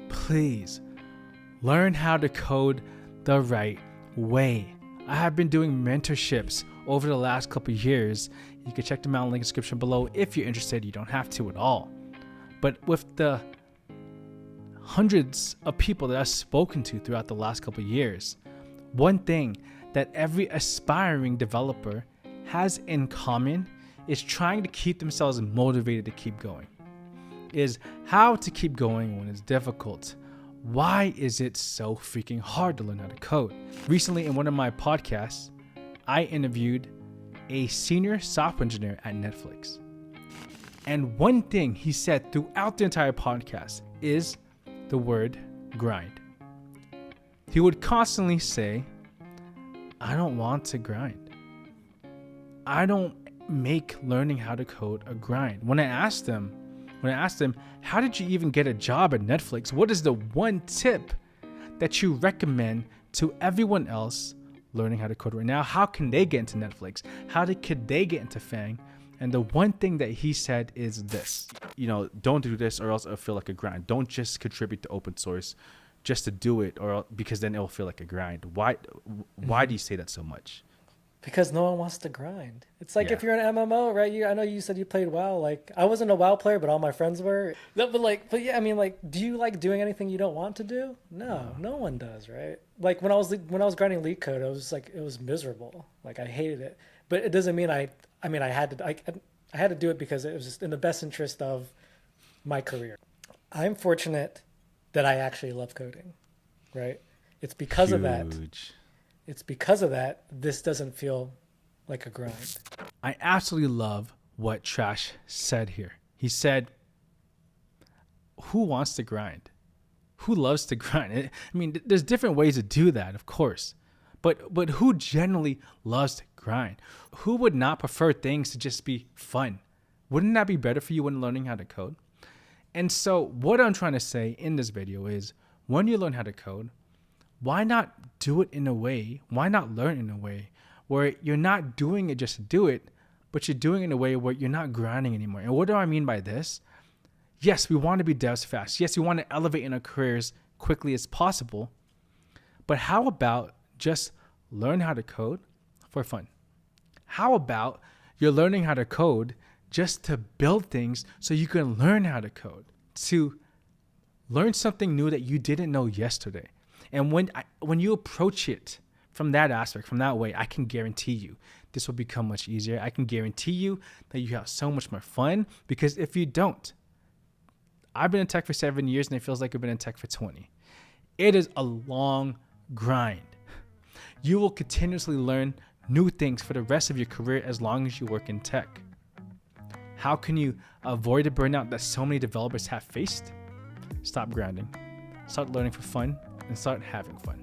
please learn how to code the right way. I have been doing mentorships over the last couple of years. You can check them out in the link in the description below if you're interested. You don't have to at all. But with the hundreds of people that I've spoken to throughout the last couple of years, one thing that every aspiring developer has in common is trying to keep themselves motivated to keep going. Is how to keep going when it's difficult. Why is it so freaking hard to learn how to code? Recently in one of my podcasts, I interviewed a senior software engineer at Netflix. And one thing he said throughout the entire podcast is the word grind. He would constantly say, I don't want to grind. I don't make learning how to code a grind. When I asked him, how did you even get a job at Netflix? What is the one tip that you recommend to everyone else learning how to code right now? How can they get into Netflix? Could they get into Fang? And the one thing that he said is this: don't do this or else it'll feel like a grind. Don't just contribute to open source just to do it, or because then it'll feel like a grind. Why do you say that so much? Because no one wants to grind. It's like if you're an MMO, right? I know you said you played WoW. Like, I wasn't a WoW player, but all my friends were. No, but yeah, I mean, like, do you like doing anything you don't want to do? No one does, right? Like when I was grinding leak code, it was miserable. Like, I hated it. But it doesn't mean I had to do it because it was just in the best interest of my career. I'm fortunate that I actually love coding, right? It's because of that. It's because of that, this doesn't feel like a grind. I absolutely love what Trash said here. He said, who wants to grind? Who loves to grind? I mean, there's different ways to do that, of course. But who generally loves to grind? Who would not prefer things to just be fun? Wouldn't that be better for you when learning how to code? And so what I'm trying to say in this video is, when you learn how to code, why not do it in a way, why not learn in a way where you're not doing it just to do it, but you're doing it in a way where you're not grinding anymore? And what do I mean by this? Yes, we want to be devs fast. Yes, we want to elevate in our careers quickly as possible. But how about just learn how to code for fun? How about you're learning how to code just to build things so you can learn how to code, to learn something new that you didn't know yesterday? And when you approach it from that aspect, from that way, I can guarantee you this will become much easier. I can guarantee you that you have so much more fun, because if you don't, I've been in tech for 7 years and it feels like I've been in tech for 20. It is a long grind. You will continuously learn new things for the rest of your career as long as you work in tech. How can you avoid the burnout that so many developers have faced? Stop grinding. Start learning for fun and start having fun.